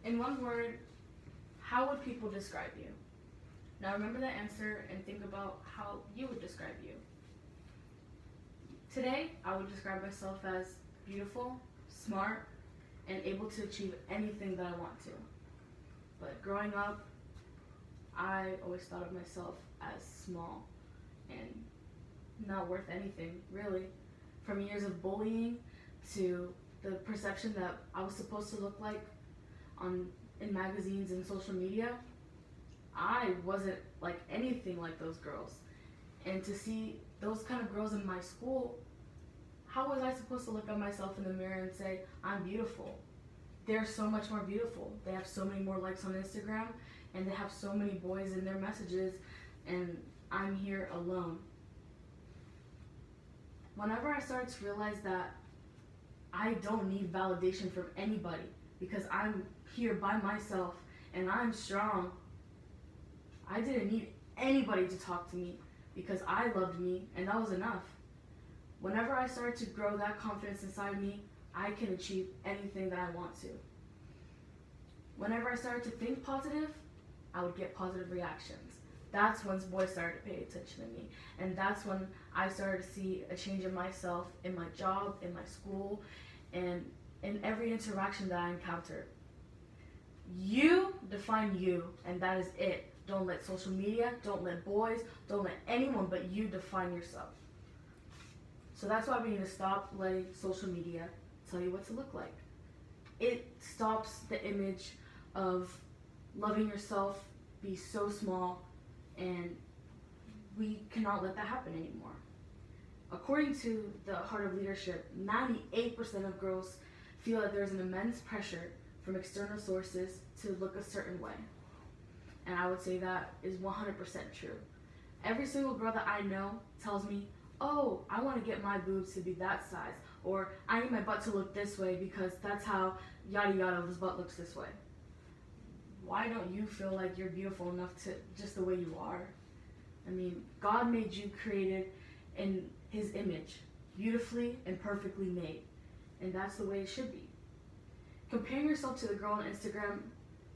In one word, how would people describe you? Now remember that answer and think about how you would describe you. Today, I would describe myself as beautiful, smart, and able to achieve anything that I want to. But growing up, I always thought of myself as small and not worth anything, really. From years of bullying to the perception that I was supposed to look like in magazines and social media, I wasn't like anything like those girls. And to see those kind of girls in my school, how was I supposed to look at myself in the mirror and say, I'm beautiful? They're so much more beautiful. They have so many more likes on Instagram, and they have so many boys in their messages, and I'm here alone. Whenever I started to realize that I don't need validation from anybody because I'm here by myself and I'm strong, I didn't need anybody to talk to me because I loved me, and that was enough. Whenever I started to grow that confidence inside me, I can achieve anything that I want to. Whenever I started to think positive, I would get positive reactions. That's when boys started to pay attention to me. And that's when I started to see a change in myself, in my job, in my school, and in every interaction that I encountered. You define you, and that is it. Don't let social media, don't let boys, don't let anyone but you define yourself. So that's why we need to stop letting social media tell you what to look like. It stops the image of loving yourself be so small, and we cannot let that happen anymore. According to the Heart of Leadership, 98% of girls feel that there's an immense pressure from external sources to look a certain way. And I would say that is 100% true. Every single girl that I know tells me, oh, I want to get my boobs to be that size, or I need my butt to look this way because that's how yada yada, this butt looks this way. Why don't you feel like you're beautiful enough to just the way you are? I mean, God made you created in His image, beautifully and perfectly made, and that's the way it should be. Comparing yourself to the girl on Instagram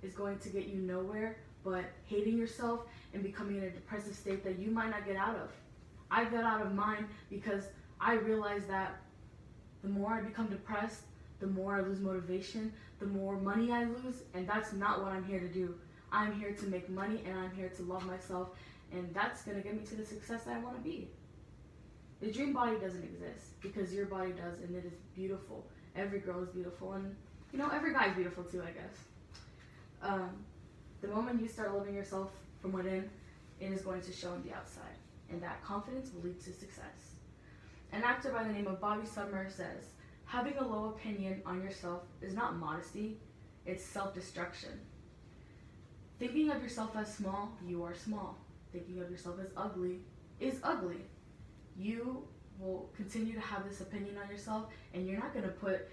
is going to get you nowhere but hating yourself and becoming in a depressive state that you might not get out of. I got out of mine because I realized that the more I become depressed, the more I lose motivation, the more money I lose, and that's not what I'm here to do. I'm here to make money, and I'm here to love myself, and that's going to get me to the success that I want to be. The dream body doesn't exist because your body does, and it is beautiful. Every girl is beautiful, and every guy is beautiful too, I guess. The moment you start loving yourself from within, it is going to show on the outside, and that confidence will lead to success. An actor by the name of Sommer says, having a low opinion on yourself is not modesty, it's self-destruction. Thinking of yourself as small, you are small. Thinking of yourself as ugly is ugly. You will continue to have this opinion on yourself, and you're not going to put,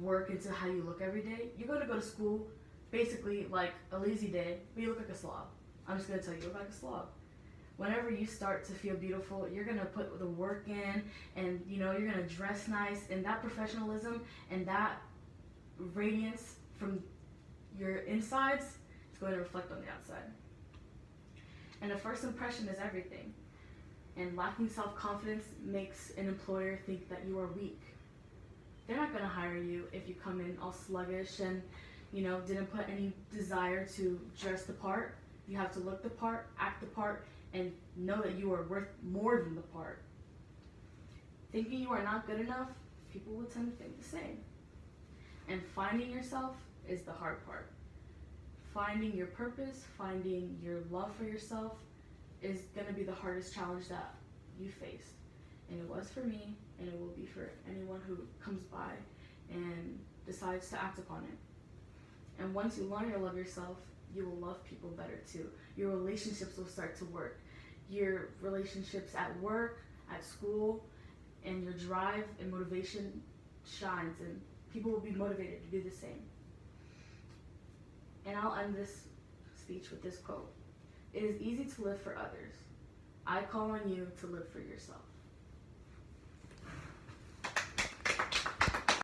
work into how you look every day. You're going to go to school basically like a lazy day, but you look like a slob. I'm just going to tell you, you look like a slob. Whenever you start to feel beautiful, you're going to put the work in, and you're going to dress nice, and that professionalism and that radiance from your insides is going to reflect on the outside. And a first impression is everything. And lacking self-confidence makes an employer think that you are weak. They're not going to hire you if you come in all sluggish and didn't put any desire to dress the part. You have to look the part, act the part, and know that you are worth more than the part. Thinking you are not good enough, people will tend to think the same. And finding yourself is the hard part. Finding your purpose, finding your love for yourself is going to be the hardest challenge that you face. And it was for me, and it will be for anyone who comes by and decides to act upon it. And once you learn to love yourself, you will love people better too. Your relationships will start to work. Your relationships at work, at school, and your drive and motivation shines, and people will be motivated to do the same. And I'll end this speech with this quote. It is easy to live for others. I call on you to live for yourself.